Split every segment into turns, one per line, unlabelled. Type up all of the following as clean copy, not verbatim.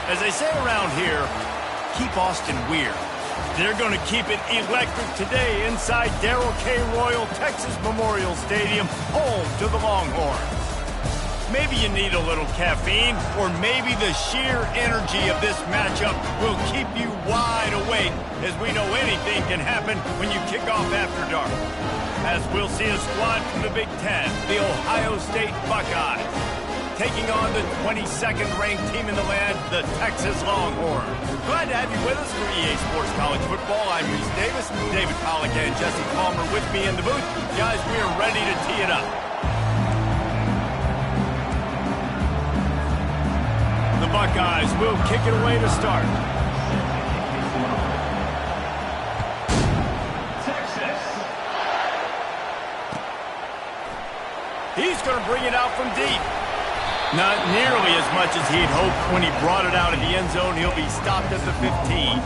As they say around here, keep Austin weird. They're going to keep it electric today inside Darrell K. Royal Texas Memorial Stadium, home to the Longhorns. Maybe you need a little caffeine, or maybe the sheer energy of this matchup will keep you wide awake, as we know anything can happen when you kick off after dark. As we'll see a squad from the Big Ten, the Ohio State Buckeyes, taking on the 22nd ranked team in the land, the Texas Longhorns. Glad to have you with us for EA Sports College Football. I'm Reese Davis, David Pollack and Jesse Palmer with me in the booth. Guys, we are ready to tee it up. The Buckeyes will kick it away to start.
Texas.
He's going to bring it out from deep. Not nearly as much as he'd hoped when he brought it out of the end zone. He'll be stopped at the 15.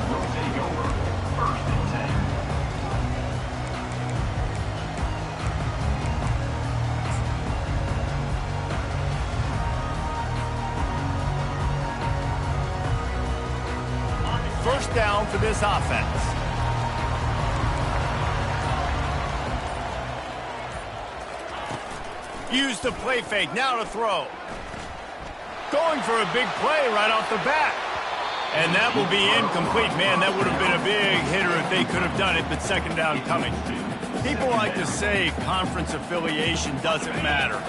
First down for this offense. Use the play fake, now to throw. Going for a big play right off the bat. And that will be incomplete. Man, that would have been a big hitter if they could have done it, but second down coming. People like to say conference affiliation doesn't matter.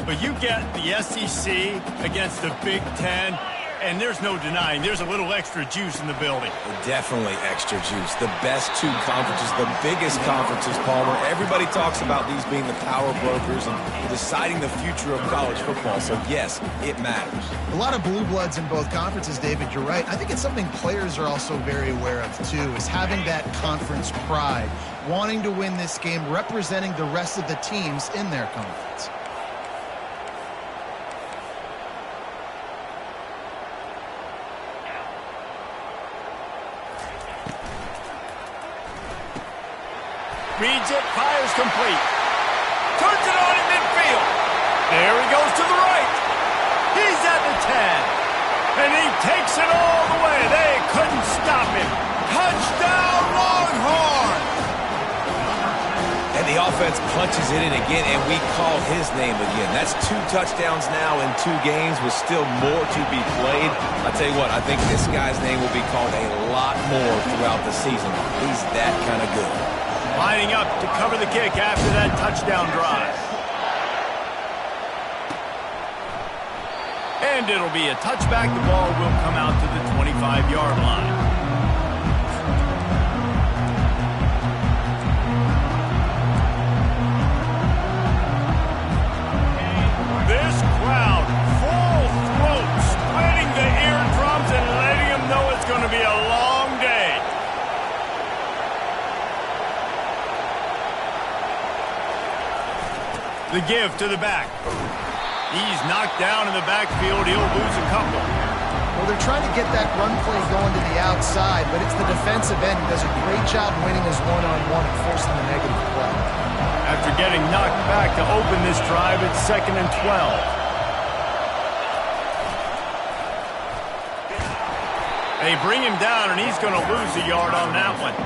But you get the SEC against the Big Ten, and there's no denying there's a little extra juice in the building.
Definitely extra juice. The best two conferences, the biggest conferences, Palmer. Everybody talks about these being the power brokers and deciding the future of college football. So, yes, it matters.
A lot of blue bloods in both conferences, David. You're right. I think it's something players are also very aware of, too, is having that conference pride, wanting to win this game, representing the rest of the teams in their conference.
Reads it, fires complete. Turns it on in midfield. There he goes to the right. He's at the 10. And he takes it all the way. They couldn't stop him. Touchdown, Longhorns!
And the offense punches it in again, and we call his name again. That's 2 touchdowns now in 2 games with still more to be played. I tell you what, I think this guy's name will be called a lot more throughout the season. He's that kind of good.
Lining up to cover the kick after that touchdown drive. And it'll be a touchback. The ball will come out to the 25-yard line. This crowd, full throat, splitting the eardrums and letting them know it's going to be a long day. The give to the back. He's knocked down in the backfield. He'll lose a couple.
Well, they're trying to get that run play going to the outside, but it's the defensive end who does a great job winning his one-on-one and forcing the negative play.
After getting knocked back to open this drive, it's 2nd and 12. They bring him down, and he's going to lose a yard on that one.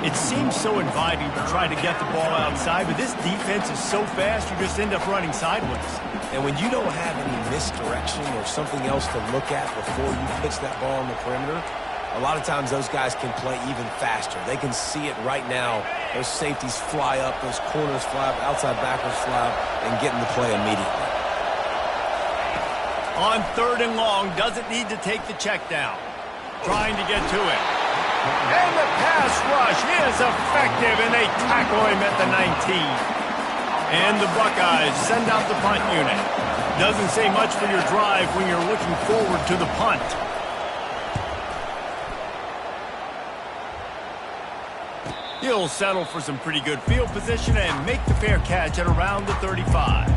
It seems so inviting to try to get the ball outside, but this defense is so fast, you just end up running sideways.
And when you don't have any misdirection or something else to look at before you pitch that ball on the perimeter, a lot of times those guys can play even faster. They can see it right now. Those safeties fly up, those corners fly up, outside backers fly up, and get in the play immediately.
On 3rd and long, doesn't need to take the check down. Trying to get to it. And the pass rush is effective, and they tackle him at the 19. And the Buckeyes send out the punt unit. Doesn't say much for your drive when you're looking forward to the punt. He'll settle for some pretty good field position and make the fair catch at around the 35.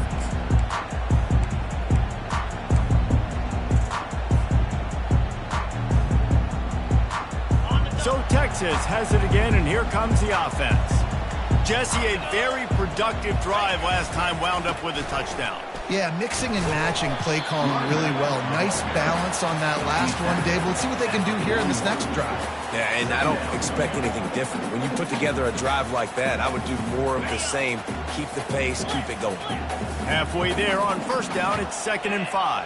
So Texas has it again, and here comes the offense. Jesse, a very productive drive last time wound up with a touchdown.
Yeah, mixing and matching play calling really well. Nice balance on that last one, Dave. Let's see what they can do here in this next drive.
Yeah, and I don't expect anything different. When you put together a drive like that, I would do more of the same. Keep the pace, keep it going.
Halfway there on first down, it's 2nd and 5.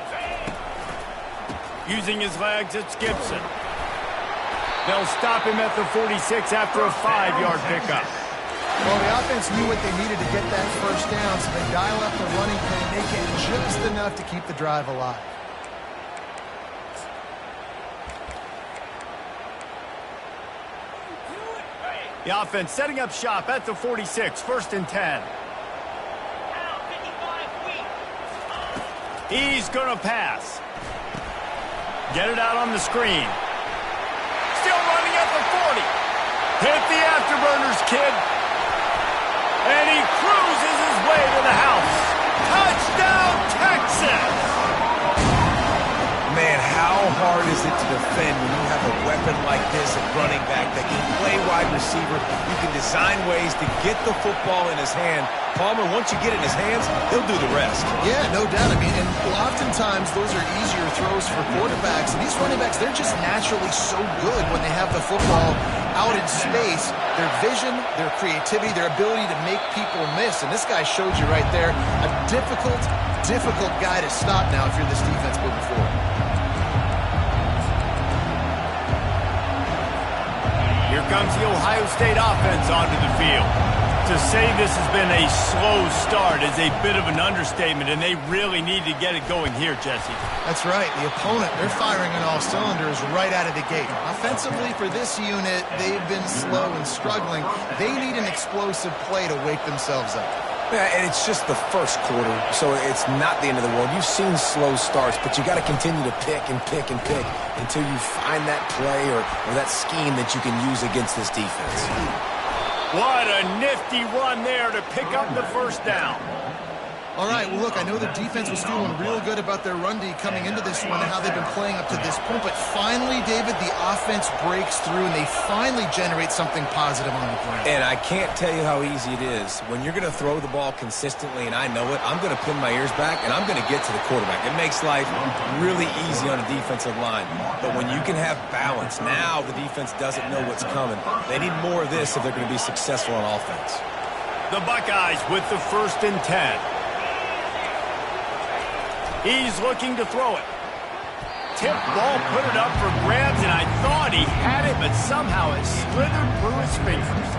Using his legs, it's Gibson. They'll stop him at the 46 after a 5-yard pickup.
Well, the offense knew what they needed to get that first down, so they dial up the running play and make it just enough to keep the drive alive.
The offense setting up shop at the 46, 1st and 10. He's going to pass. Get it out on the screen. Still running at the 40. Hit the afterburners, kid. And he cruises his way to the house. Touchdown, Texas!
Man, how hard is it to defend when you have a weapon like this at running back that can play wide receiver? You can design ways to get the football in his hand. Palmer, once you get it in his hands, he'll do the rest.
Yeah, no doubt. I mean, and oftentimes those are easier throws for quarterbacks. And these running backs, they're just naturally so good when they have the football out in space. Their vision, their creativity, their ability to make people miss. And this guy showed you right there, a difficult guy to stop now if you're this defense moving forward.
Here comes the Ohio State offense onto the field. To say this has been a slow start is a bit of an understatement, and they really need to get it going here, Jesse.
That's right. The opponent, they're firing on all cylinders right out of the gate. Offensively, for this unit, they've been slow and struggling. They need an explosive play to wake themselves up.
Yeah, and it's just the first quarter, so it's not the end of the world. You've seen slow starts, but you got to continue to pick and pick and pick until you find that play or that scheme that you can use against this defense.
What a nifty run there to pick up the first down.
All right, well, look, I know the defense was feeling real good about their run D coming into this one and how they've been playing up to this point, but finally, David, the offense breaks through and they finally generate something positive on the ground.
And I can't tell you how easy it is. When you're going to throw the ball consistently, and I know it, I'm going to pin my ears back and I'm going to get to the quarterback. It makes life really easy on a defensive line. But when you can have balance, now the defense doesn't know what's coming. They need more of this if they're going to be successful on offense.
The Buckeyes with the 1st and 10. He's looking to throw it. Tip ball, put it up for grabs, and I thought he had it, but somehow it slithered through his fingers.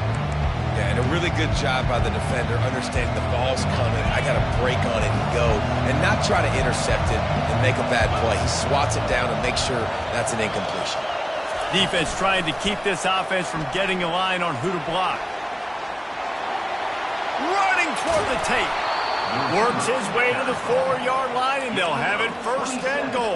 Yeah, and a really good job by the defender, understanding the ball's coming. I got to break on it and go, and not try to intercept it and make a bad play. He swats it down and makes sure that's an incompletion.
Defense trying to keep this offense from getting a line on who to block. Running toward the tape. Works his way to the 4-yard line, and they'll have it 1st and goal.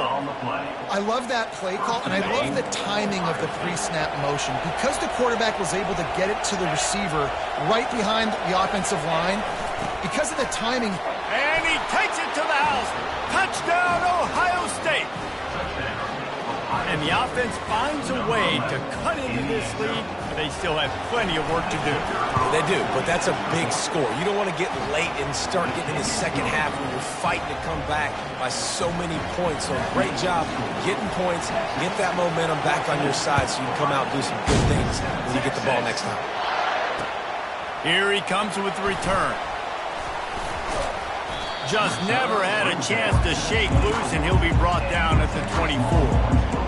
I love that play call, and I love the timing of the pre-snap motion. Because the quarterback was able to get it to the receiver right behind the offensive line, because of the timing.
And he takes it to the house. Touchdown, Ohio State. And the offense finds a way to cut into this lead, but they still have plenty of work to do.
They do, but that's a big score. You don't want to get late and start getting in the second half when you're fighting to come back by so many points. So great job getting points, get that momentum back on your side so you can come out and do some good things when you get the ball next time.
Here he comes with the return. Just never had a chance to shake loose, and he'll be brought down at the 24.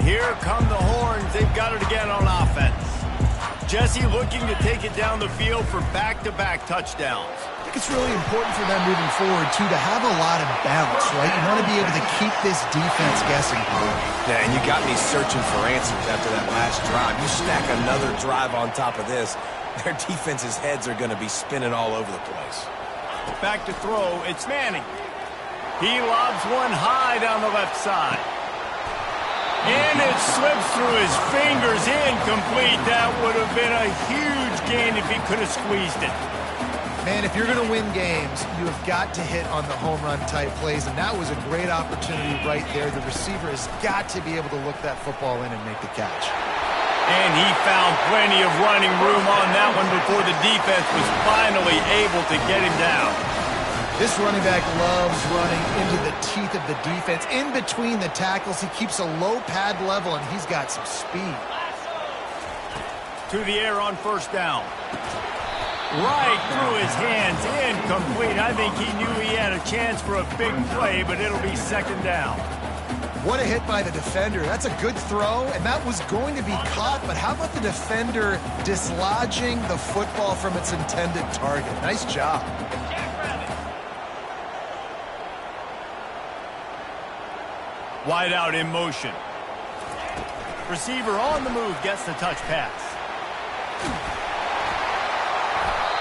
Here come the horns. They've got it again on offense. Jesse looking to take it down the field for back-to-back touchdowns.
I think it's really important for them moving forward, too, to have a lot of balance, right? You want to be able to keep this defense guessing.
Yeah, and you got me searching for answers after that last drive. You stack another drive on top of this, their defense's heads are going to be spinning all over the place.
Back to throw, it's Manning. He lobs one high down the left side. And it slips through his fingers, incomplete. That would have been a huge gain if he could have squeezed it.
Man, if you're going to win games, you have got to hit on the home run type plays, and that was a great opportunity right there. The receiver has got to be able to look that football in and make the catch.
And he found plenty of running room on that one before the defense was finally able to get him down.
This running back loves running into the teeth of the defense. In between the tackles, he keeps a low pad level, and he's got some speed.
To the air on first down. Right through his hands, incomplete. I think he knew he had a chance for a big play, but it'll be second down.
What a hit by the defender. That's a good throw, and that was going to be caught, but how about the defender dislodging the football from its intended target? Nice job.
Wide out in motion. Receiver on the move gets the touch pass.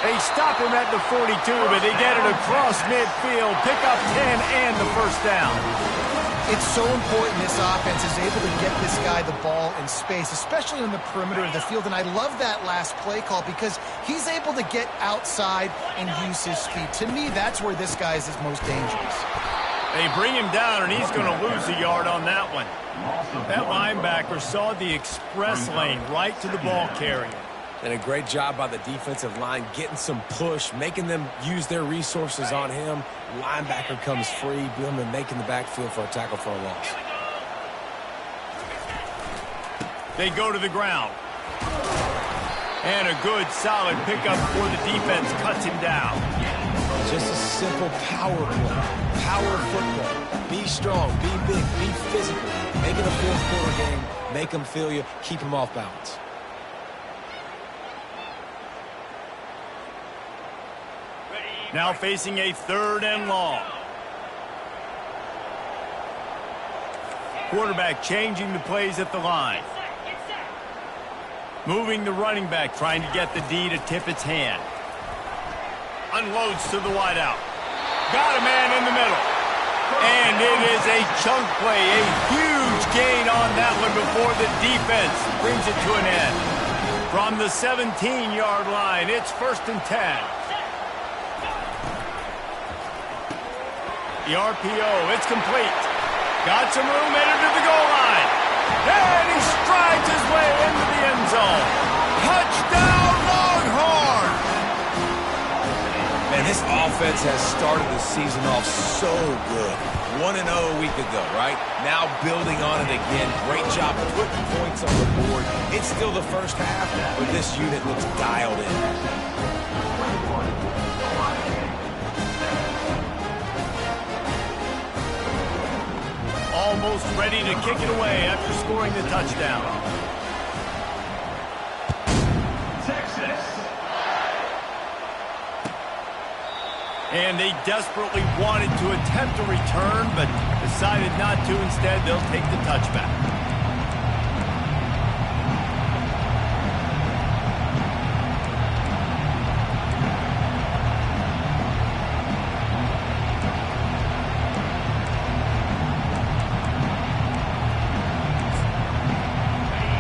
They stop him at the 42, but they get it across midfield. Pick up 10 and the first down.
It's so important this offense is able to get this guy the ball in space, especially on the perimeter of the field. And I love that last play call because he's able to get outside and use his speed. To me, that's where this guy is his most dangerous.
They bring him down, and he's going to lose a yard on that one. That linebacker saw the express lane right to the ball carrier.
And a great job by the defensive line getting some push, making them use their resources on him. Linebacker comes free, boom, and making the backfield for a tackle for a loss.
They go to the ground. And a good, solid pickup before the defense cuts him down.
Just a simple power play. Power football. Be strong, be big, be physical. Make it a fourth-quarter game. Make them feel you. Keep them off balance.
Now facing a third and long. Quarterback changing the plays at the line. Moving the running back, trying to get the D to tip its hand. Unloads to the wideout. Got a man in the middle. And it is a chunk play, a huge gain on that one before the defense brings it to an end. From the 17-yard line, it's 1st and 10. The RPO, it's complete. Got some room, headed to the goal line. And he strides his way into the end zone. Touchdown, Longhorn!
Man, this offense has started the season off so good. 1-0 a week ago, right? Now building on it again. Great job putting points on the board. It's still the first half, but this unit looks dialed in.
Almost ready to kick it away after scoring the touchdown. Texas. And they desperately wanted to attempt a return, but decided not to. Instead, they'll take the touchback.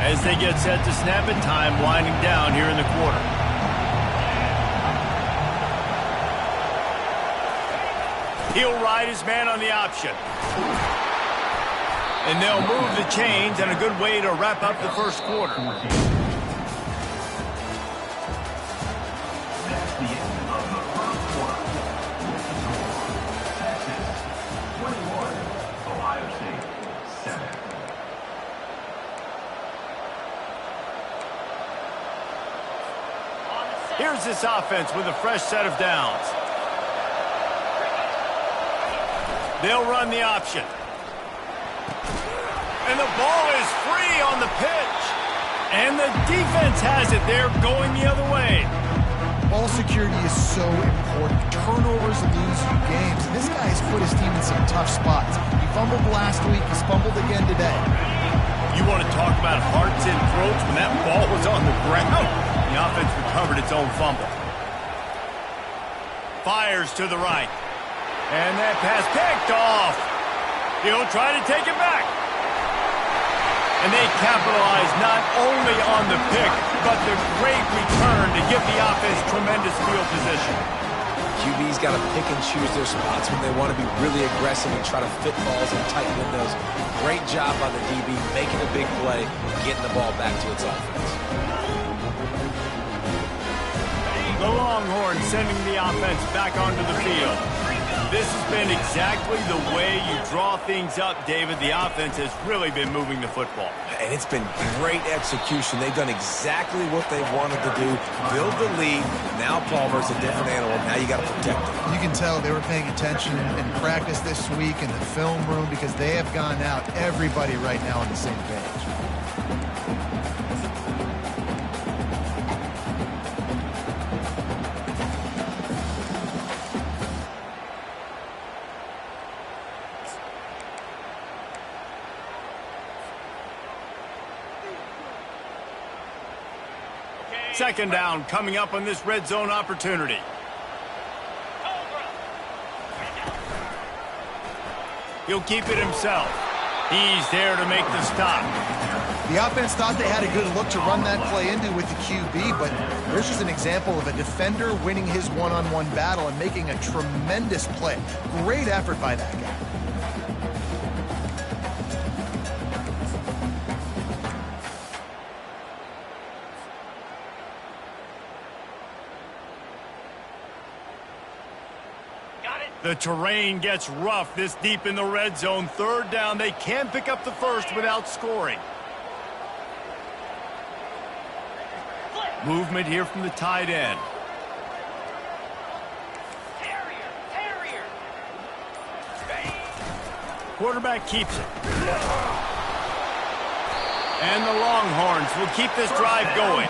As they get set to snap it, time winding down here in the quarter. He'll ride his man on the option. And they'll move the chains, and a good way to wrap up the first quarter. Here's this offense with a fresh set of downs. They'll run the option. And the ball is free on the pitch. And the defense has it. They're going the other way.
Ball security is so important. Turnovers lose you games. And this guy has put his team in some tough spots. He fumbled last week. He's fumbled again today.
You want to talk about hearts and throats when that ball was on the ground? The offense recovered its own fumble. Fires to the right. And that pass picked off. He'll try to take it back. And they capitalize not only on the pick, but the great return to give the offense tremendous field position.
QB's got to pick and choose their spots when they want to be really aggressive and try to fit balls in tight windows. Great job by the DB making a big play, getting the ball back to its offense.
The Longhorns sending the offense back onto the field. This has been exactly the way you draw things up, David. The offense has really been moving the football.
And it's been great execution. They've done exactly what they wanted to do, build the lead. Now Palmer's a different animal. Now you got to protect him.
You can tell they were paying attention in practice this week in the film room because they have gone out, everybody right now on the same page.
Second down coming up on this red zone opportunity. He'll keep it himself. He's there to make the stop.
The offense thought they had a good look to run that play into with the QB, but there's just an example of a defender winning his one-on-one battle and making a tremendous play. Great effort by that guy.
The terrain gets rough this deep in the red zone. Third down, they can pick up the first without scoring. Movement here from the tight end. Quarterback keeps it. And the Longhorns will keep this drive going.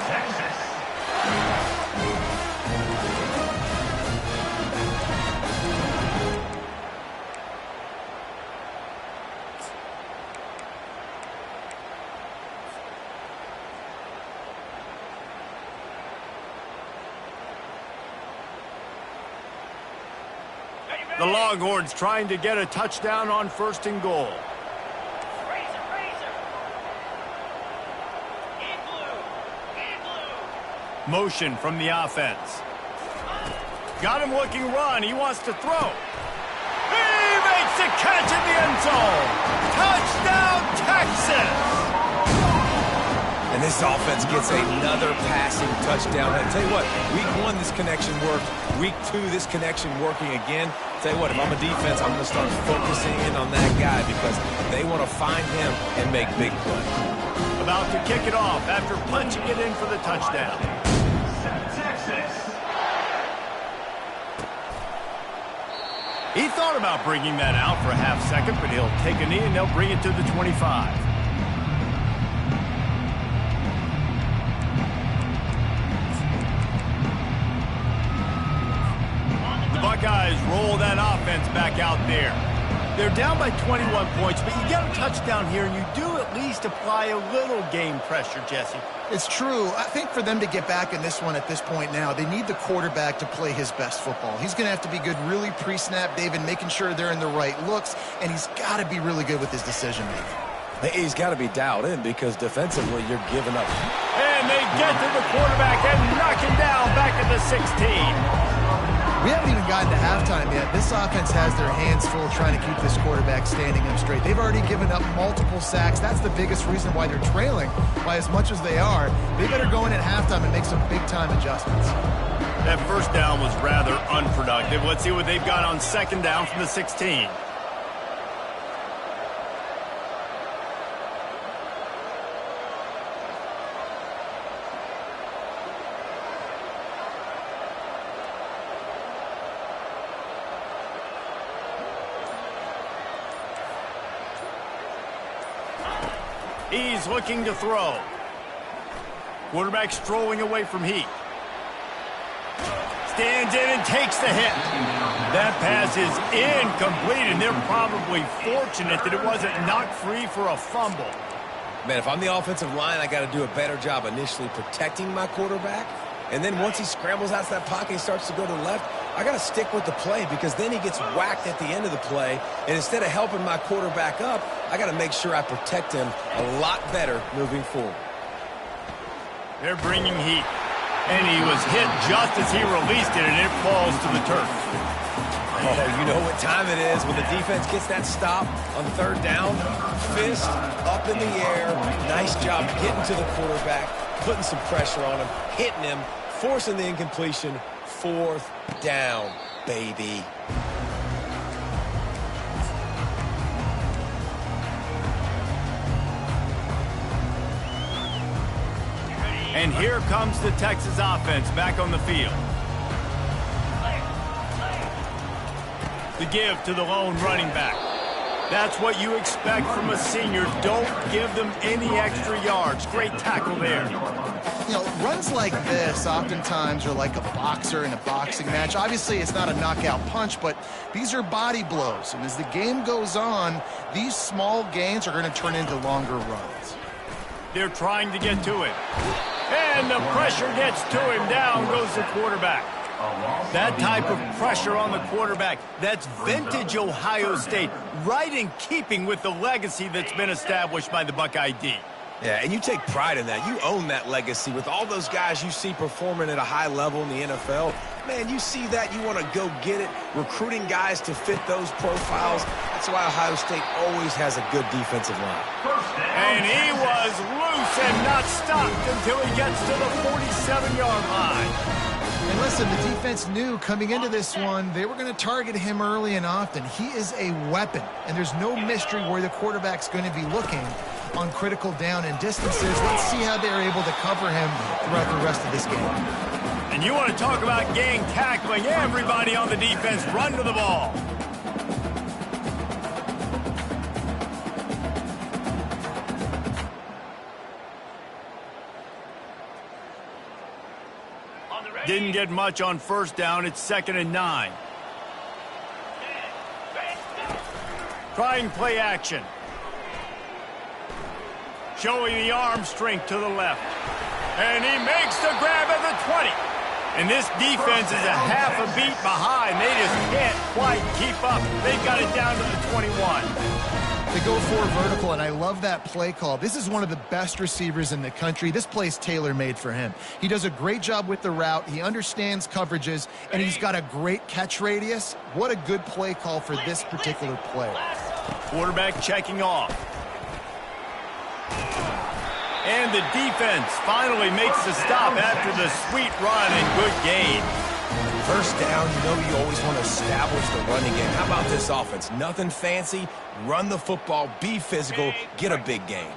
The Longhorns trying to get a touchdown on first and goal. Motion from the offense. Got him looking run. He wants to throw. He makes the catch in the end zone. Touchdown, Texas!
And this offense gets another passing touchdown. I tell you what, week 1 this connection worked. Week 2 this connection working again. Tell you what, if I'm a defense, I'm going to start focusing in on that guy because they want to find him and make big plays.
About to kick it off after punching it in for the touchdown. He thought about bringing that out for a half second, but he'll take a knee and they'll bring it to the 25. Buckeyes roll that offense back out there. They're down by 21 points, but you get a touchdown here, and you do at least apply a little game pressure, Jesse.
It's true. I think for them to get back in this one at this point now, they need the quarterback to play his best football. He's going to have to be good really pre-snap, David, making sure they're in the right looks, and he's got to be really good with his decision-making.
He's got to be dialed in because defensively you're giving up.
And they get to the quarterback and knock him down back at the 16.
We haven't even gotten to halftime yet. This offense has their hands full trying to keep this quarterback standing up straight. They've already given up multiple sacks. That's the biggest reason why they're trailing by as much as they are. They better go in at halftime and make some big-time adjustments.
That first down was rather unproductive. Let's see what they've got on second down from the 16. He's looking to throw. Quarterback strolling away from Heat. Stands in and takes the hit. That pass is incomplete, and they're probably fortunate that it wasn't knocked free for a fumble.
Man, if I'm the offensive line, I got to do a better job initially protecting my quarterback. And then once he scrambles out of that pocket and starts to go to the left, I got to stick with the play because then he gets whacked at the end of the play. And instead of helping my quarterback up, I got to make sure I protect him a lot better moving forward.
They're bringing heat. And he was hit just as he released it, and it falls to the turf.
Oh, you know what time it is when the defense gets that stop on third down. Fist up in the air. Nice job getting to the quarterback, putting some pressure on him, hitting him, forcing the incompletion. Fourth down, baby.
And here comes the Texas offense back on the field. The give to the lone running back. That's what you expect from a senior. Don't give them any extra yards. Great tackle there.
You know, runs like this oftentimes are like a boxer in a boxing match. Obviously, it's not a knockout punch, but these are body blows. And as the game goes on, these small gains are going to turn into longer runs.
They're trying to get to it. And the pressure gets to him. Down goes the quarterback. That type of pressure on the quarterback, that's vintage Ohio State, right in keeping with the legacy that's been established by the Buckeye D.
Yeah, and you take pride in that. You own that legacy with all those guys you see performing at a high level in the NFL. Man, you see that, you want to go get it, recruiting guys to fit those profiles. That's why Ohio State always has a good defensive line.
And he was loose and not stopped until he gets to the 47-yard line.
And listen, the defense knew coming into this one, they were going to target him early and often. He is a weapon, and there's no mystery where the quarterback's going to be looking on critical down and distances. Let's see how they're able to cover him throughout the rest of this game.
And you want to talk about gang tackling. Everybody on the defense run to the ball. Didn't get much on first down. It's 2nd and 9. Trying play action. Showing the arm strength to the left. And he makes the grab at the 20. And this defense is a half a beat behind. They just can't quite keep up. They've got it down to the 21.
They go for vertical, and I love that play call. This is one of the best receivers in the country. This play's tailor-made for him. He does a great job with the route. He understands coverages, and he's got a great catch radius. What a good play call for this particular play.
Quarterback checking off. And the defense finally makes the stop after the sweet run and good gain.
First down, you know you always want to establish the running game. How about this offense? Nothing fancy. Run the football, be physical, get a big gain.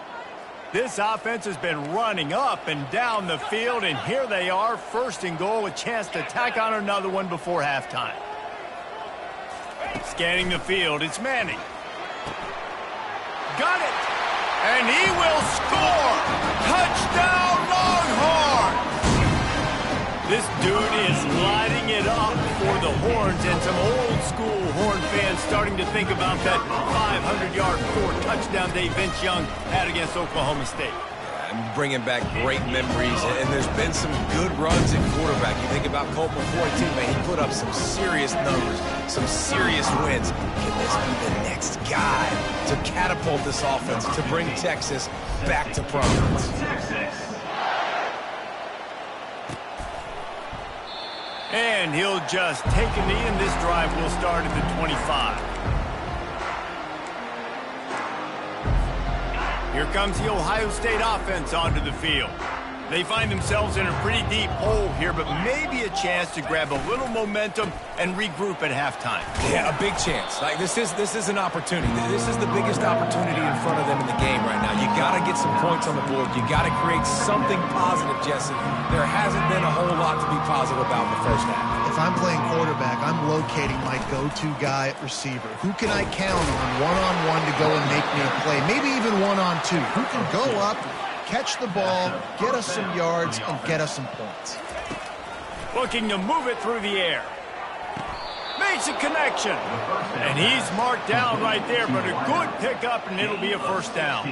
This offense has been running up and down the field, and here they are, 1st and goal, a chance to tack on another one before halftime. Scanning the field, it's Manning. Got it! And he will score! Touchdown, Longhorns! This dude is lighting it up for the Horns, and some old-school Horn fans starting to think about that 500-yard, 4-touchdown day Vince Young had against Oklahoma State.
I'm bringing back great memories, and there's been some good runs at quarterback. You think about Colt McCoy, too, man. He put up some serious numbers, some serious wins. Can this be the next guy to catapult this offense, to bring Texas back to prominence?
And he'll just take a knee, and this drive will start at the 25. Here comes the Ohio State offense onto the field. They find themselves in a pretty deep hole here, but maybe a chance to grab a little momentum and regroup at halftime.
Yeah, a big chance. Like this is an opportunity. This is the biggest opportunity in front of them in the game right now. You got to get some points on the board. You got to create something positive, Jesse. There hasn't been a whole lot to be positive about in the first half.
If I'm playing quarterback, I'm locating my go-to guy at receiver. Who can I count on one-on-one to go and make me a play? Maybe even one-on-two. Who can go up, catch the ball, get us some yards, and get us some points.
Looking to move it through the air. Makes a connection. And he's marked down right there, but a good pickup, and it'll be a first down.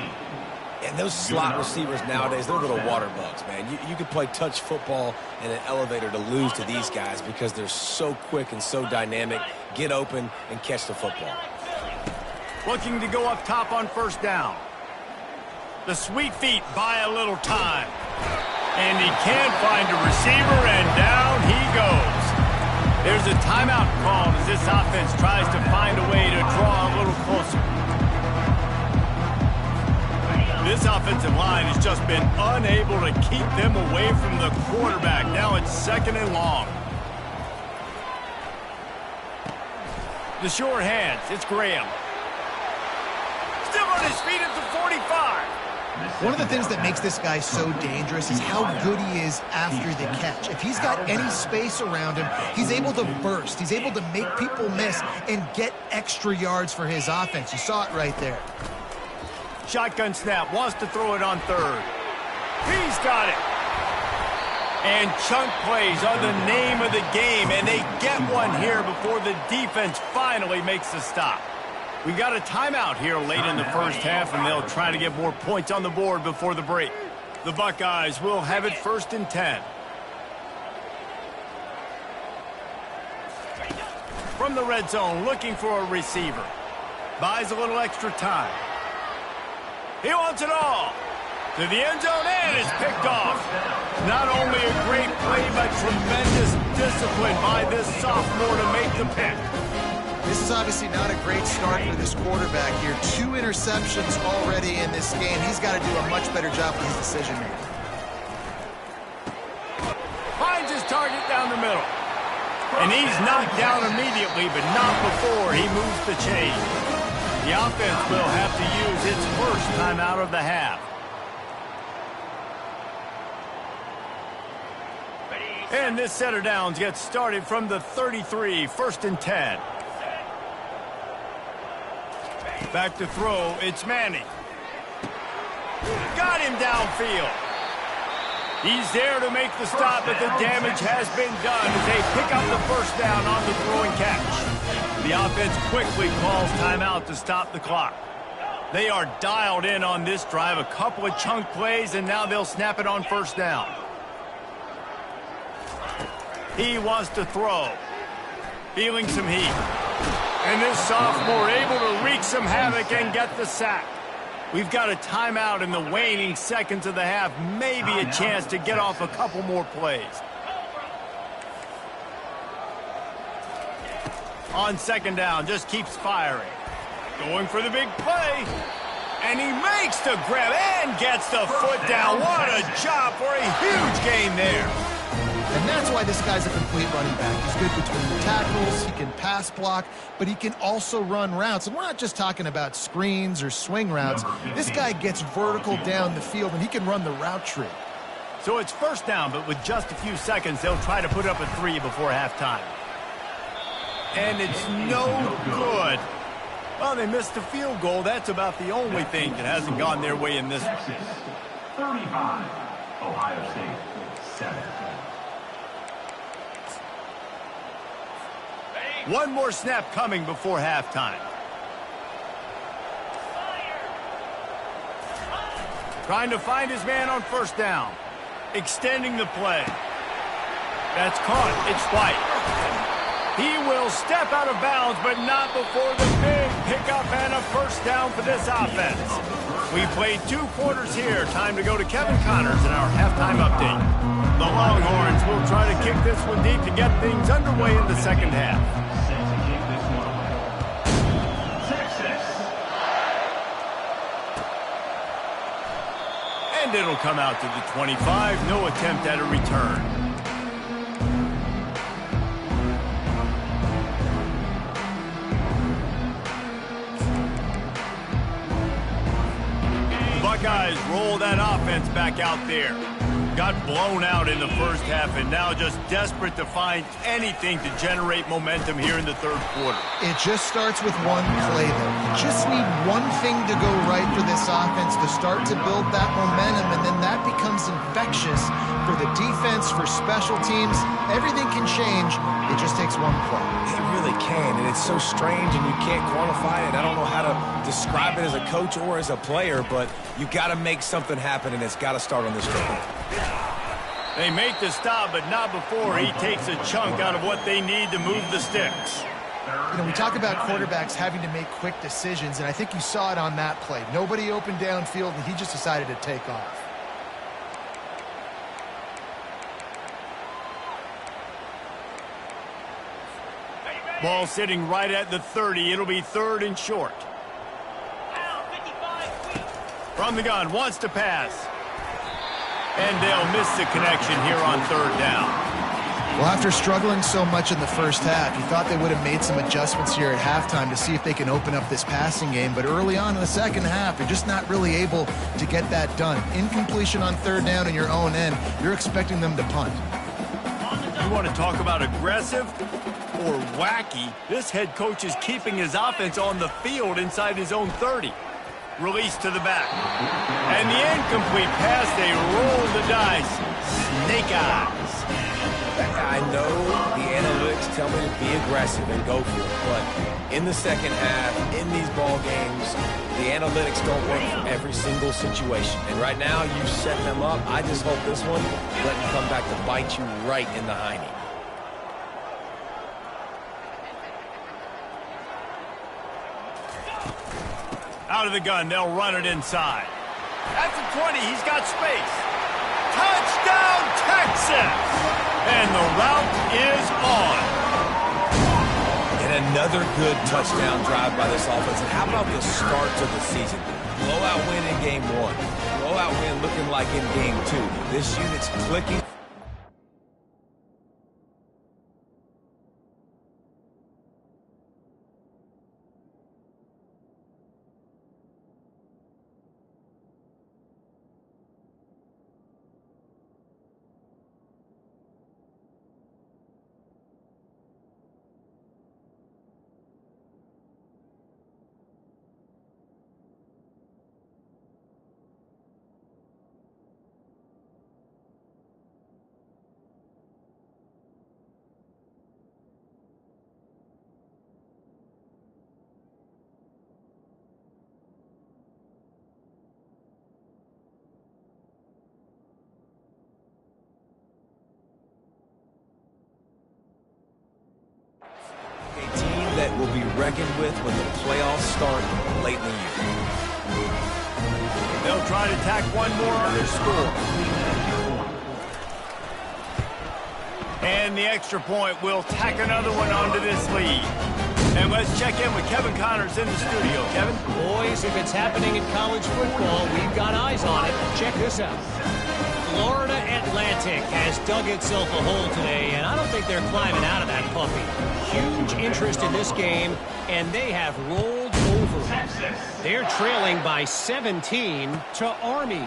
And those slot receivers nowadays, they're little water bugs, man. You could play touch football in an elevator to lose to these guys because they're so quick and so dynamic. Get open and catch the football.
Looking to go up top on first down. The sweet feet buy a little time. And he can't find a receiver, and down he goes. There's a timeout called as this offense tries to find a way to draw a little closer. This offensive line has just been unable to keep them away from the quarterback. Now it's 2nd and long. The sure hands. It's Graham. Still on his feet at the 45.
One of the things that makes this guy so dangerous is how good he is after the catch. If he's got any space around him, he's able to burst. He's able to make people miss and get extra yards for his offense. You saw it right there.
Shotgun snap, wants to throw it on 3rd. He's got it. And chunk plays are the name of the game, and they get one here before the defense finally makes the stop. We got a timeout here late in the first half, and they'll try to get more points on the board before the break. The Buckeyes will have it 1st and 10. From the red zone, looking for a receiver. Buys a little extra time. He wants it all. To the end zone, and it's picked off. Not only a great play, but tremendous discipline by this sophomore to make the pick.
This is obviously not a great start for this quarterback here. 2 interceptions already in this game. He's got to do a much better job with his decision-making.
Finds his target down the middle. And he's knocked down immediately, but not before he moves the chain. The offense will have to use its first timeout of the half. And this set of downs gets started from the 33, 1st and 10. Back to throw, it's Manning. Got him downfield. He's there to make the stop, but the damage has been done as they pick up the 1st down on the throwing catch. The offense quickly calls timeout to stop the clock. They are dialed in on this drive, a couple of chunk plays, and now they'll snap it on 1st down. He wants to throw. Feeling some heat. And this sophomore able to wreak some havoc and get the sack. We've got a timeout in the waning seconds of the half. Maybe a chance to get off a couple more plays. On 2nd down, just keeps firing. Going for the big play. And he makes the grab and gets the foot down. What a job for a huge gain there.
And that's why this guy's a complete running back. He's good between the tackles, he can pass block, but he can also run routes. And we're not just talking about screens or swing routes. This guy gets vertical down the field, and he can run the route tree.
So it's 1st down, but with just a few seconds, they'll try to put up a 3 before halftime. And it's no good. Well, they missed the field goal. That's about the only thing that hasn't gone their way in this one.
35, Ohio State, 7.
One more snap coming before halftime. Trying to find his man on 1st down. Extending the play. That's caught. It's White. He will step out of bounds, but not before the big pickup and a 1st down for this offense. We played 2 quarters here. Time to go to Kevin Connors in our halftime update. The Longhorns will try to kick this one deep to get things underway in the 2nd half. And it'll come out to the 25. No attempt at a return. The Buckeyes roll that offense back out there. Got blown out in the first half and now just desperate to find anything to generate momentum here in the 3rd quarter.
It just starts with one play, though. You just need one thing to go right for this offense to start to build that momentum, and then that becomes infectious for the defense, for special teams. Everything can change. It just takes one play.
It really can, and it's so strange, and you can't quantify it. I don't know how to describe it as a coach or as a player, but you got to make something happen, and it's got to start on this drive.
They make the stop, but not before he takes a chunk out of what they need to move the sticks.
You know, we talk about quarterbacks having to make quick decisions, and I think you saw it on that play. Nobody opened downfield, and he just decided to take off.
Ball sitting right at the 30. It'll be 3rd and short. From the gun, wants to pass. And they'll miss the connection here on 3rd down.
Well, after struggling so much in the first half, you thought they would have made some adjustments here at halftime to see if they can open up this passing game. But early on in the second half, you're just not really able to get that done. Incompletion on 3rd down in your own end, you're expecting them to punt.
You want to talk about aggressive or wacky? This head coach is keeping his offense on the field inside his own 30. Release to the back. And the incomplete pass, they roll the dice. Snake eyes.
I know the analytics tell me to be aggressive and go for it, but in the second half, in these ball games, the analytics don't work for every single situation. And right now, you set them up. I just hope this one doesn't come back to bite you right in the hiney.
Out of the gun, they'll run it inside. At the 20, he's got space. Touchdown, Texas! And the route is on.
And another good touchdown drive by this offense. And how about the start to the season? Blowout win in game 1. Blowout win looking like in game 2. This unit's clicking. That will be reckoned with when the playoffs start late in the year.
They'll try to tack one more on their score. And the extra point will tack another one onto this lead. And let's check in with Kevin Connors in the studio. Kevin?
Boys, if it's happening in college football, we've got eyes on it. Check this out. Florida Atlantic has dug itself a hole today, and I don't think they're climbing out of that puppy. Huge interest in this game, and they have rolled over. They're trailing by 17 to Army.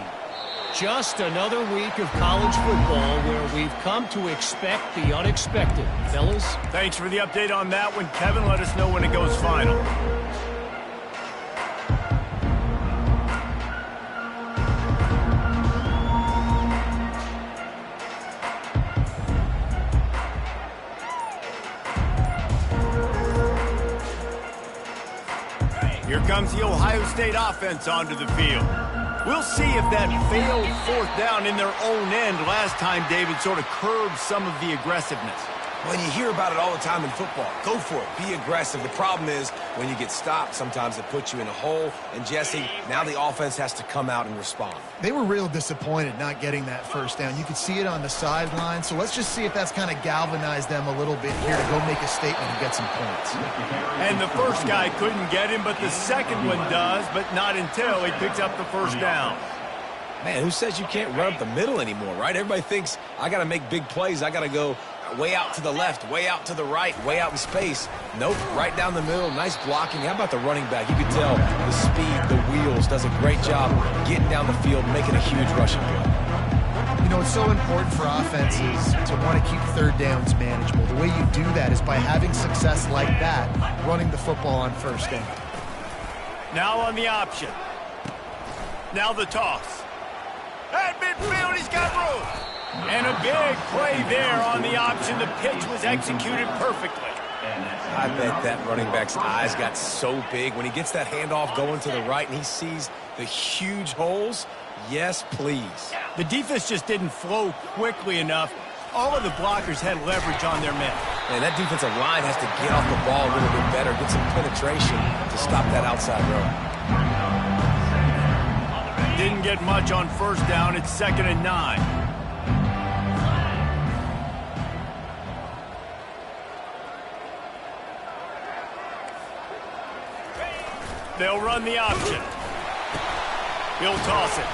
Just another week of college football where we've come to expect the unexpected. Fellas?
Thanks for the update on that one, Kevin. Let us know when it goes final. Here comes the Ohio State offense onto the field. We'll see if that failed 4th down in their own end last time, David, sort of curbed some of the aggressiveness.
When you hear about it all the time in football, go for it. Be aggressive. The problem is when you get stopped, sometimes it puts you in a hole. And, Jesse, now the offense has to come out and respond.
They were real disappointed not getting that 1st down. You could see it on the sideline. So let's just see if that's kind of galvanized them a little bit here to go make a statement and get some points.
And the first guy couldn't get him, but the second one does, but not until he picks up the 1st down.
Man, who says you can't run up the middle anymore, right? Everybody thinks I got to make big plays. I got to go way out to the left, way out to the right, way out in space. Nope, right down the middle. Nice blocking. How about the running back? You can tell the speed, the wheels, does a great job getting down the field, making a huge rushing play.
You know, it's so important for offenses to want to keep 3rd downs manageable. The way you do that is by having success like that, running the football on 1st down.
Now on the option. Now the toss. At midfield, he's got room. And a big play there on the option. The pitch was executed perfectly.
I bet that running back's eyes got so big when he gets that handoff going to the right and he sees the huge holes. Yes, please.
The defense just didn't flow quickly enough. All of the blockers had leverage on their men.
And that defensive line has to get off the ball a little bit better, get some penetration to stop that outside row.
Didn't get much on 1st down. It's 2nd and 9. They'll run the option. He'll toss it.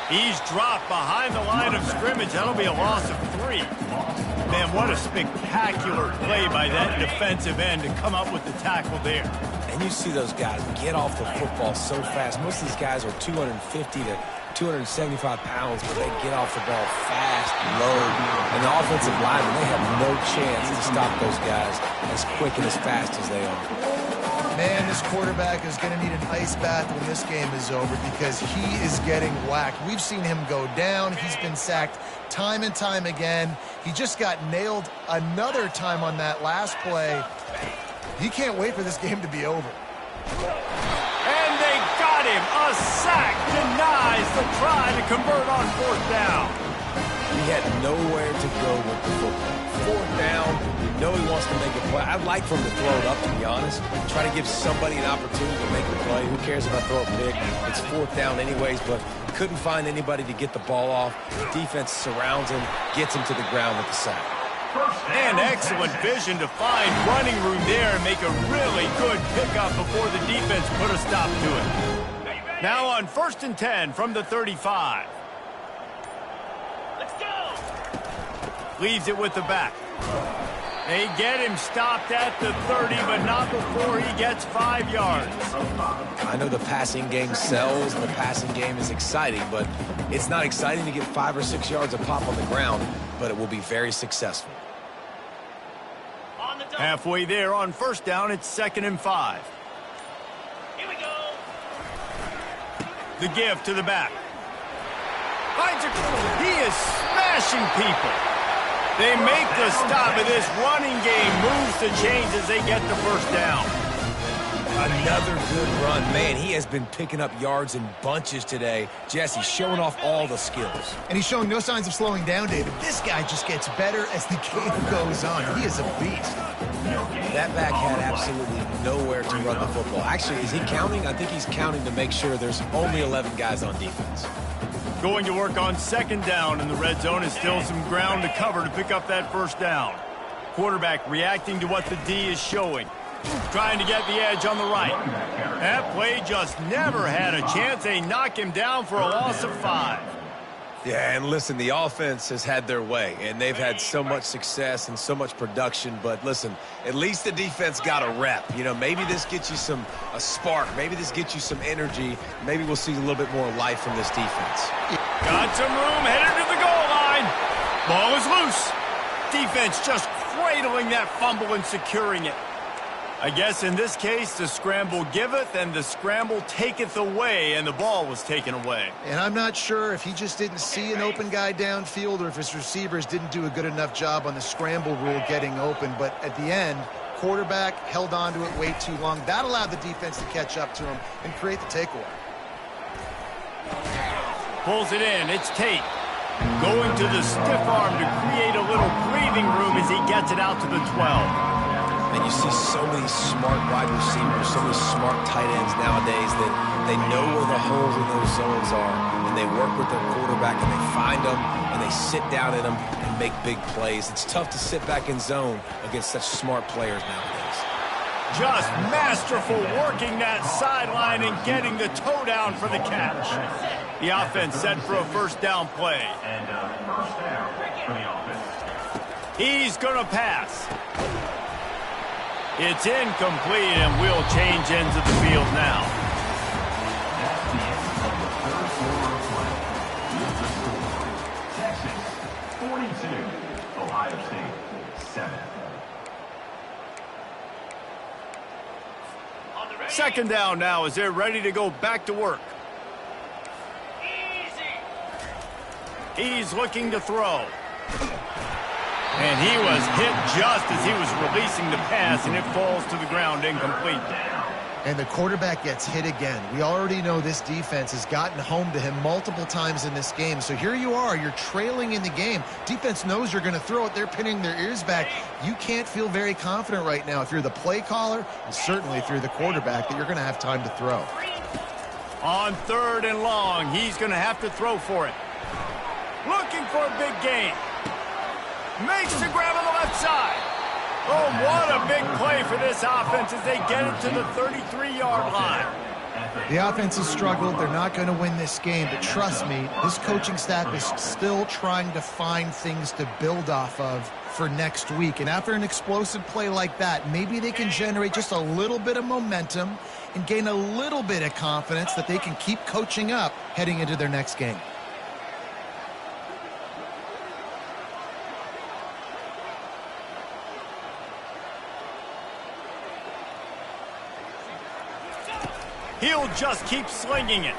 He's dropped behind the line of scrimmage. That'll be a loss of 3. Man, what a spectacular play by that defensive end to come up with the tackle there.
And you see those guys get off the football so fast. Most of these guys are 250 to 275 pounds, but they get off the ball fast, low. And the offensive linemen, they have no chance to stop those guys as quick and as fast as they are.
Man, this quarterback is going to need an ice bath when this game is over because he is getting whacked. We've seen him go down. He's been sacked time and time again. He just got nailed another time on that last play. He can't wait for this game to be over.
And they got him. A sack denies the try to convert on 4th down.
He had nowhere to go with the football. 4th down, you know he wants to make a play. I'd like for him to throw it up, to be honest. Try to give somebody an opportunity to make the play. Who cares if I throw a pick? It's 4th down anyways, but couldn't find anybody to get the ball off. The defense surrounds him, gets him to the ground with the sack.
And excellent vision to find running room there and make a really good pickup before the defense put a stop to it. Now on 1st and 10 from the 35. Leaves it with the back. They get him stopped at the 30, but not before he gets 5 yards.
I know the passing game sells, and the passing game is exciting, but it's not exciting to get 5 or 6 yards of pop on the ground, but it will be very successful.
Halfway there on 1st down, it's 2nd and 5.
Here we go.
The give to the back. He is smashing people. They make the stop of this running game, moves the chains as they get the 1st down.
Another good run. Man, he has been picking up yards in bunches today. Jesse showing off all the skills.
And he's showing no signs of slowing down, David. This guy just gets better as the game goes on. He is a beast.
That back had absolutely nowhere to run the football. Actually, is he counting? I think he's counting to make sure there's only 11 guys on defense.
Going to work on 2nd down, and the red zone is still some ground to cover to pick up that 1st down. Quarterback reacting to what the D is showing. Trying to get the edge on the right. That play just never had a chance. They knock him down for a loss of 5.
Yeah, and listen, the offense has had their way, and they've had so much success and so much production. But listen, at least the defense got a rep. You know, maybe this gets you a spark. Maybe this gets you some energy. Maybe we'll see a little bit more life from this defense.
Got some room, headed to the goal line. Ball is loose. Defense just cradling that fumble and securing it. I guess in this case, the scramble giveth and the scramble taketh away, and the ball was taken away.
And I'm not sure if he just didn't see an open guy downfield or if his receivers didn't do a good enough job on the scramble rule getting open. But at the end, quarterback held on to it way too long. That allowed the defense to catch up to him and create the takeaway.
Pulls it in. It's Tate. Going to the stiff arm to create a little breathing room as he gets it out to the 12.
And you see so many smart wide receivers, so many smart tight ends nowadays that they know where the holes in those zones are, and they work with their quarterback, and they find them, and they sit down in them and make big plays. It's tough to sit back in zone against such smart players nowadays.
Just masterful working that sideline and getting the toe down for the catch. The offense set for a 1st down play.
And 1st down for the offense.
He's going to pass. It's incomplete, and we'll change ends of the field now.
That's the end of the 3rd quarter of play. With the score, Texas 42, Ohio State 7.
2nd down now as they're ready to go back to work. He's looking to throw. And he was hit just as he was releasing the pass, and it falls to the ground incomplete.
And the quarterback gets hit again. We already know this defense has gotten home to him multiple times in this game. So here you are, you're trailing in the game. Defense knows you're going to throw it. They're pinning their ears back. You can't feel very confident right now if you're the play caller, and certainly if you're the quarterback, that you're going to have time to throw.
On 3rd and long, he's going to have to throw for it. Looking for a big gain. Makes the grab on the left side. Oh, what a big play for this offense as they get it to the 33-yard line.
The offense has struggled. They're not going to win this game, but trust me, this coaching staff is still trying to find things to build off of for next week. And after an explosive play like that, maybe they can generate just a little bit of momentum and gain a little bit of confidence that they can keep coaching up heading into their next game.
He'll just keep slinging it.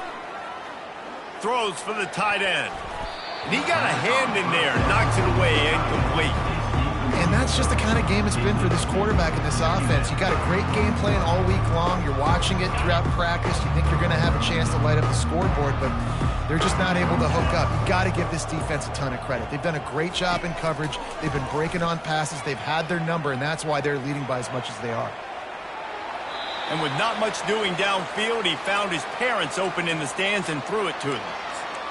Throws for the tight end. And he got a hand in there, knocks it away, incomplete.
And that's just the kind of game it's been for this quarterback in this offense. You got a great game plan all week long. You're watching it throughout practice. You think you're going to have a chance to light up the scoreboard, but they're just not able to hook up. You got to give this defense a ton of credit. They've done a great job in coverage. They've been breaking on passes. They've had their number, and that's why they're leading by as much as they are.
And with not much doing downfield, he found his parents open in the stands and threw it to them.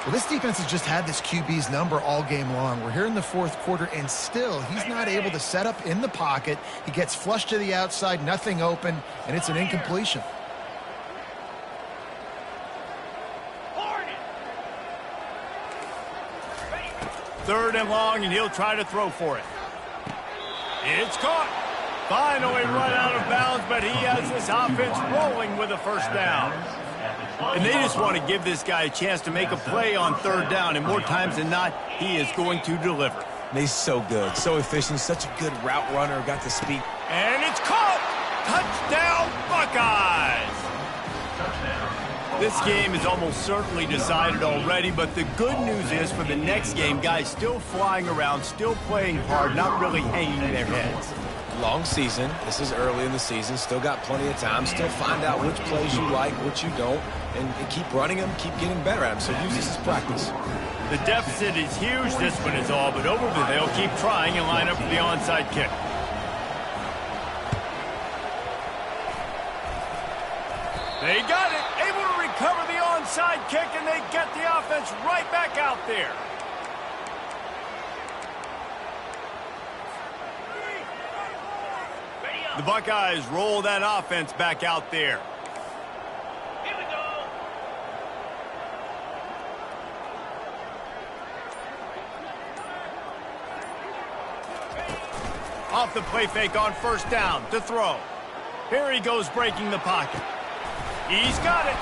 Well, this defense has just had this QB's number all game long. We're here in the fourth quarter, and still, he's not able to set up in the pocket. He gets flushed to the outside, nothing open, and it's an incompletion.
Third and long, and he'll try to throw for it. It's caught. Finally run out of bounds, but he has this offense rolling with a first down. And they just want to give this guy a chance to make a play on third down, and more times than not, he is going to deliver.
And he's so good, so efficient, such a good route runner, got the speed.
And it's caught! Touchdown, Buckeyes! This game is almost certainly decided already, but the good news is for the next game, guys still flying around, still playing hard, not really hanging their heads.
Long season. This is early in the season. Still got plenty of time. Still find out which plays you like, which you don't, and keep running them, keep getting better at them. So use this as practice.
The deficit is huge, this one is all, but over there they'll keep trying and line up for the onside kick. They got it, able to recover the onside kick, and they get the offense right back out there. The Buckeyes roll that offense back out there.
Here we go.
Off the play fake on first down to throw. Here he goes breaking the pocket. He's got it.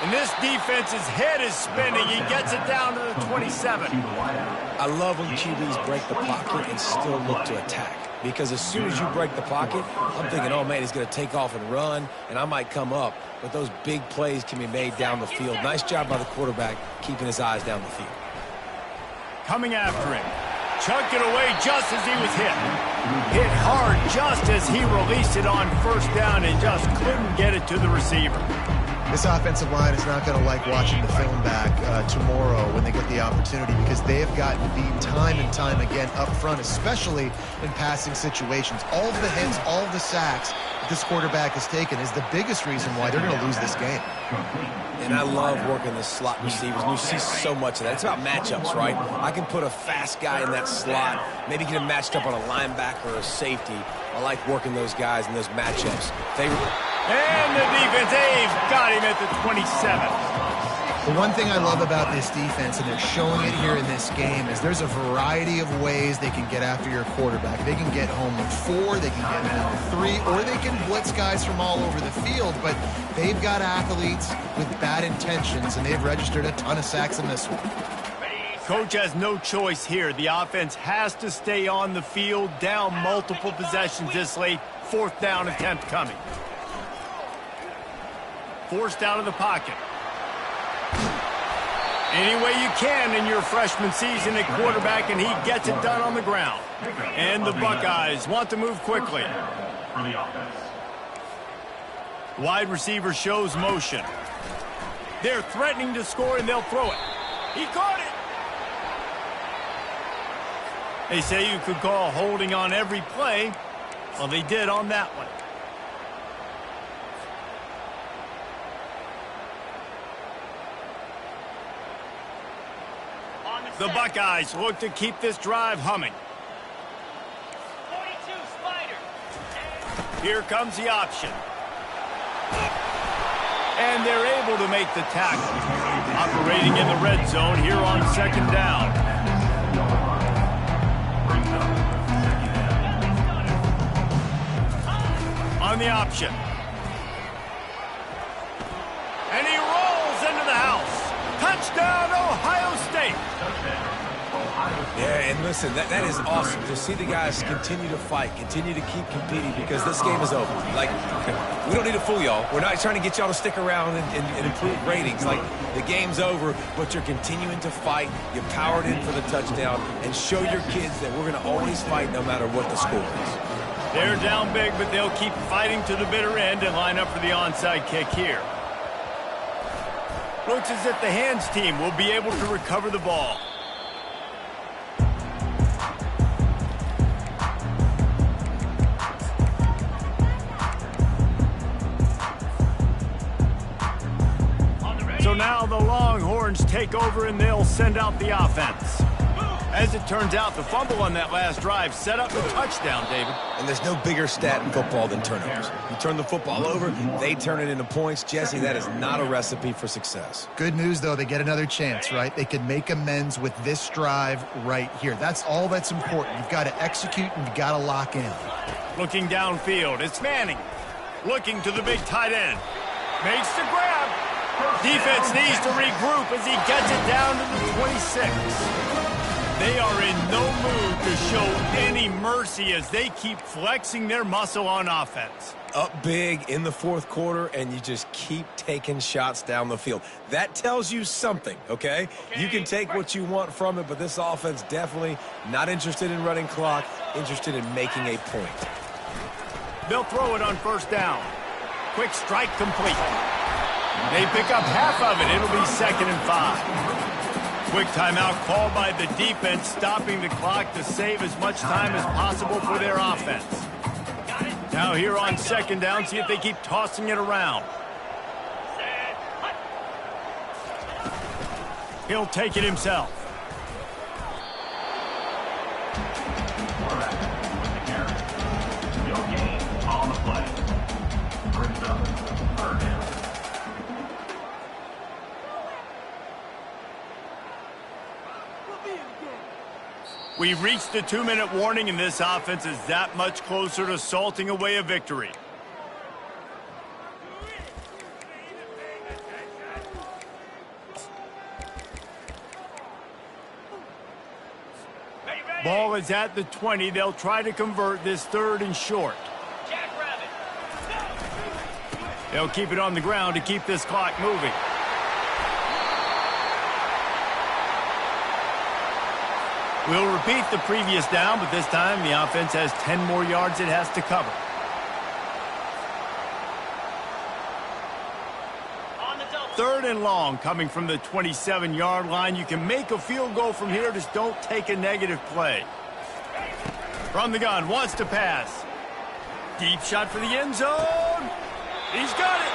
And this defense's head is spinning. He gets it down to the 27.
I love when QBs break the pocket and still look to attack. Because as soon as you break the pocket, I'm thinking, oh, man, he's going to take off and run, and I might come up. But those big plays can be made down the field. Nice job by the quarterback keeping his eyes down the field.
Coming after him. Chucked it away just as he was hit. Hit hard just as he released it on first down and just couldn't get it to the receiver.
This offensive line is not going to like watching the film back tomorrow when they get the opportunity, because they have gotten beat time and time again up front, especially in passing situations. All of the hits, all of the sacks that this quarterback has taken is the biggest reason why they're going to lose this game.
And I love working the slot receivers. And you see so much of that. It's about matchups, right? I can put a fast guy in that slot, maybe get him matched up on a linebacker or a safety. I like working those guys in those matchups.
And the defense, they've got him at the 27.
The one thing I love about this defense, and they're showing it here in this game, is there's a variety of ways they can get after your quarterback. They can get home with 4, they can get home with 3, or they can blitz guys from all over the field, but they've got athletes with bad intentions, and they've registered a ton of sacks in this one.
Coach has no choice here. The offense has to stay on the field, down multiple possessions this late. Fourth down attempt coming. Forced out of the pocket. Any way you can in your freshman season at quarterback, and he gets it done on the ground. And the Buckeyes want to move quickly. Wide receiver shows motion. They're threatening to score, and they'll throw it. He caught it. They say you could call holding on every play. Well, they did on that one. The Buckeyes look to keep this drive humming.
42 Spider.
Here comes the option. And they're able to make the tackle. Operating in the red zone here on second down. On the option. And he rolls into the house. Touchdown, Ohio State.
Yeah, and listen, that is awesome to see the guys continue to fight, continue to keep competing, because this game is over. Like, we don't need to fool y'all. We're not trying to get y'all to stick around and improve ratings. Like, the game's over, but you're continuing to fight. You powered in for the touchdown, and show your kids that we're going to always fight no matter what the score is.
They're down big, but they'll keep fighting to the bitter end and line up for the onside kick here. Looks as if the hands team will be able to recover the ball. So now the Longhorns take over and they'll send out the offense. As it turns out, the fumble on that last drive set up the touchdown, David.
And there's no bigger stat in football than turnovers. You turn the football over, they turn it into points. Jesse, that is not a recipe for success.
Good news, though, they get another chance, right? They can make amends with this drive right here. That's all that's important. You've got to execute and you've got to lock in.
Looking downfield, it's Manning. Looking to the big tight end. Makes the grab. Defense needs to regroup as he gets it down to the 26. They are in no mood to show any mercy as they keep flexing their muscle on offense.
Up big in the fourth quarter, and you just keep taking shots down the field. That tells you something, okay? You can take what you want from it, but this offense definitely not interested in running clock, interested in making a point.
They'll throw it on first down. Quick strike complete. They pick up half of it. It'll be 2nd and 5. Quick timeout called by the defense, stopping the clock to save as much time as possible for their offense. Now here on 2nd down, see if they keep tossing it around. He'll take it himself.
On the play. Brings up 3rd down.
We've reached the 2-minute warning, and this offense is that much closer to salting away a victory. Ball is at the 20. They'll try to convert this 3rd and short. They'll keep it on the ground to keep this clock moving. We'll repeat the previous down, but this time the offense has 10 more yards it has to cover.
On the double.
3rd and long coming from the 27-yard line. You can make a field goal from here, just don't take a negative play. From the gun, wants to pass. Deep shot for the end zone. He's got it.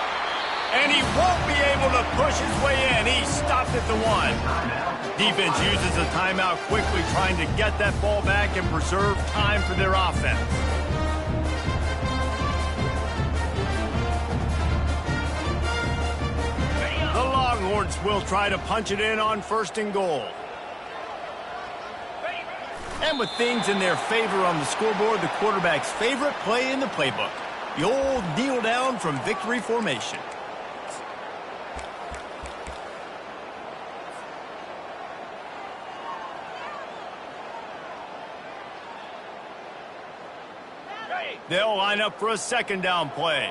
And he won't be able to push his way in. He stopped at the 1. Defense uses a timeout quickly, trying to get that ball back and preserve time for their offense. The Longhorns will try to punch it in on 1st and goal. And with things in their favor on the scoreboard, the quarterback's favorite play in the playbook, the old kneel down from victory formation. They'll line up for a 2nd down play.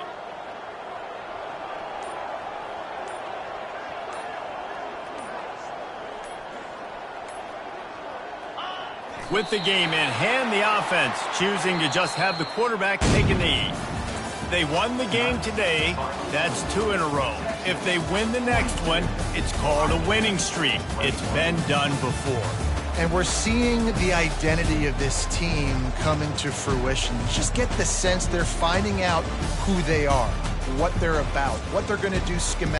With the game in hand, the offense choosing to just have the quarterback take a knee. They won the game today. That's 2 in a row. If they win the next one, it's called a winning streak. It's been done before.
And we're seeing the identity of this team come into fruition. Just get the sense they're finding out who they are, what they're about, what they're going to do schematically.